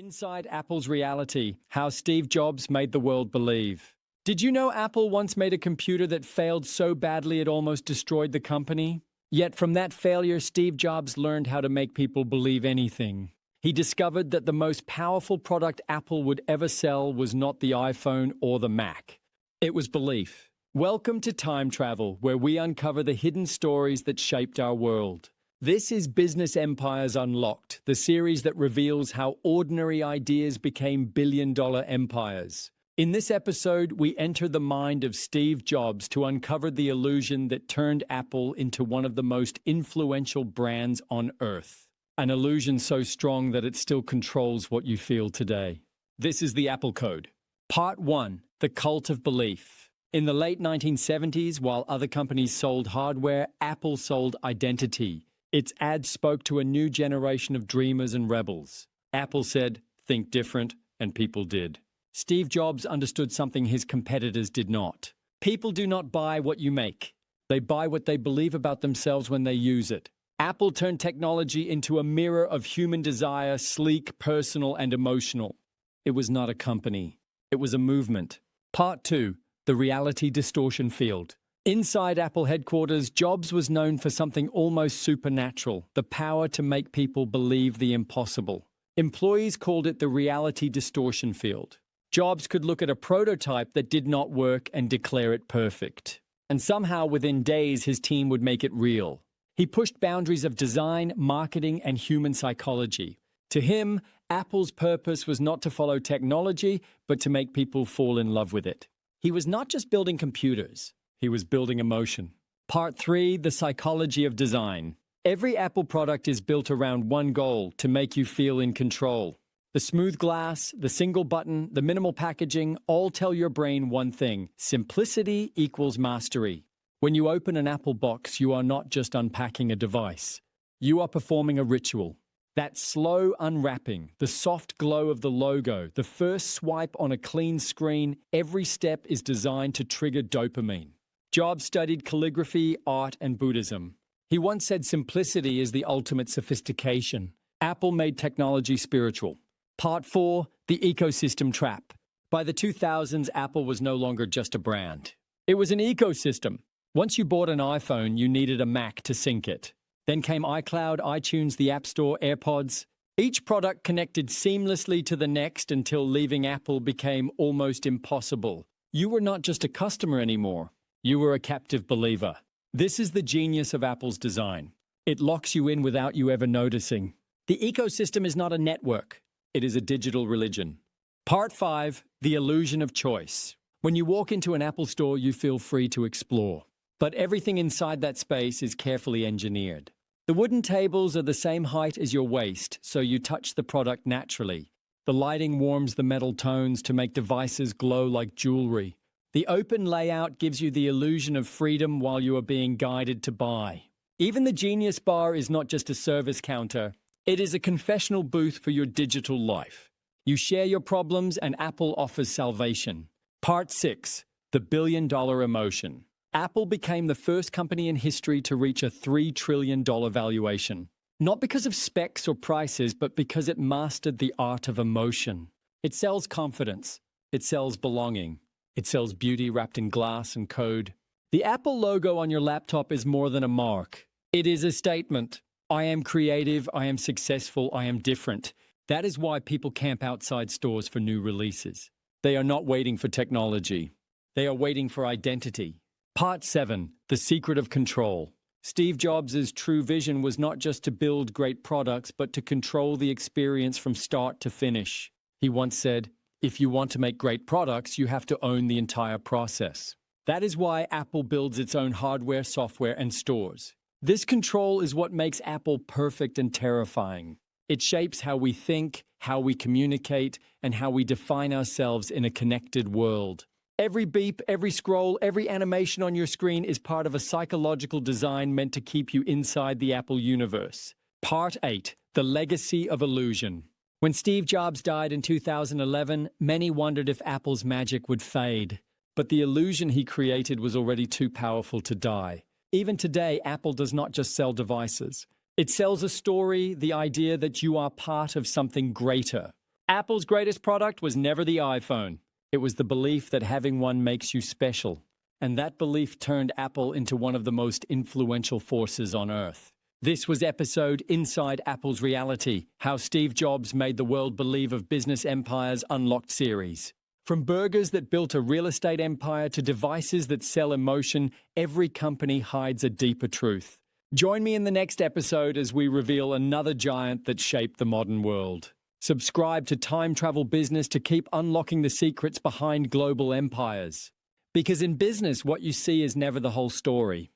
Inside Apple's reality, how Steve Jobs made the world believe. Did you know Apple once made a computer that failed so badly it almost destroyed the company? Yet from that failure, Steve Jobs learned how to make people believe anything. He discovered that the most powerful product Apple would ever sell was not the iPhone or the Mac. It was belief. Welcome to Time Travel, where we uncover the hidden stories that shaped our world. This is Business Empires Unlocked, the series that reveals how ordinary ideas became billion-dollar empires. In this episode, we enter the mind of Steve Jobs to uncover the illusion that turned Apple into one of the most influential brands on Earth. An illusion so strong that it still controls what you feel today. This is the Apple Code. Part 1. The Cult of Belief. In the late 1970s, while other companies sold hardware, Apple sold identity. Its ads spoke to a new generation of dreamers and rebels. Apple said, "Think different," and people did. Steve Jobs understood something his competitors did not. People do not buy what you make. They buy what they believe about themselves when they use it. Apple turned technology into a mirror of human desire, sleek, personal, and emotional. It was not a company. It was a movement. Part 2. The Reality Distortion Field. Inside Apple headquarters, Jobs was known for something almost supernatural, the power to make people believe the impossible. Employees called it the reality distortion field. Jobs could look at a prototype that did not work and declare it perfect. And somehow within days, his team would make it real. He pushed boundaries of design, marketing, and human psychology. To him, Apple's purpose was not to follow technology, but to make people fall in love with it. He was not just building computers. He was building emotion. Part 3. The Psychology of Design. Every Apple product is built around one goal: to make you feel in control. The smooth glass, the single button, the minimal packaging all tell your brain one thing: simplicity equals mastery. When you open an Apple box, you are not just unpacking a device. You are performing a ritual. That slow unwrapping, the soft glow of the logo, the first swipe on a clean screen, every step is designed to trigger dopamine. Jobs studied calligraphy, art, and Buddhism. He once said simplicity is the ultimate sophistication. Apple made technology spiritual. Part 4. The Ecosystem Trap. By the 2000s, Apple was no longer just a brand. It was an ecosystem. Once you bought an iPhone, you needed a Mac to sync it. Then came iCloud, iTunes, the App Store, AirPods. Each product connected seamlessly to the next until leaving Apple became almost impossible. You were not just a customer anymore. You were a captive believer. This is the genius of Apple's design. It locks you in without you ever noticing. The ecosystem is not a network. It is a digital religion. Part 5. The Illusion of Choice. When you walk into an Apple store, you feel free to explore. But everything inside that space is carefully engineered. The wooden tables are the same height as your waist, so you touch the product naturally. The lighting warms the metal tones to make devices glow like jewelry. The open layout gives you the illusion of freedom while you are being guided to buy. Even the Genius Bar is not just a service counter. It is a confessional booth for your digital life. You share your problems and Apple offers salvation. Part 6. The Billion-Dollar Emotion. Apple became the first company in history to reach a $3 trillion valuation. Not because of specs or prices, but because it mastered the art of emotion. It sells confidence. It sells belonging. It sells beauty wrapped in glass and code. The Apple logo on your laptop is more than a mark. It is a statement. I am creative, I am successful, I am different. That is why people camp outside stores for new releases. They are not waiting for technology. They are waiting for identity. Part 7. The Secret of Control. Steve Jobs' true vision was not just to build great products, but to control the experience from start to finish. He once said, "If you want to make great products, you have to own the entire process." That is why Apple builds its own hardware, software, and stores. This control is what makes Apple perfect and terrifying. It shapes how we think, how we communicate, and how we define ourselves in a connected world. Every beep, every scroll, every animation on your screen is part of a psychological design meant to keep you inside the Apple universe. Part 8. The Legacy of Illusion. When Steve Jobs died in 2011, many wondered if Apple's magic would fade. But the illusion he created was already too powerful to die. Even today, Apple does not just sell devices. It sells a story, the idea that you are part of something greater. Apple's greatest product was never the iPhone. It was the belief that having one makes you special. And that belief turned Apple into one of the most influential forces on Earth. This was episode Inside Apple's Reality, How Steve Jobs Made the World Believe of Business Empires Unlocked series. From burgers that built a real estate empire to devices that sell emotion, every company hides a deeper truth. Join me in the next episode as we reveal another giant that shaped the modern world. Subscribe to Time Travel Business to keep unlocking the secrets behind global empires. Because in business, what you see is never the whole story.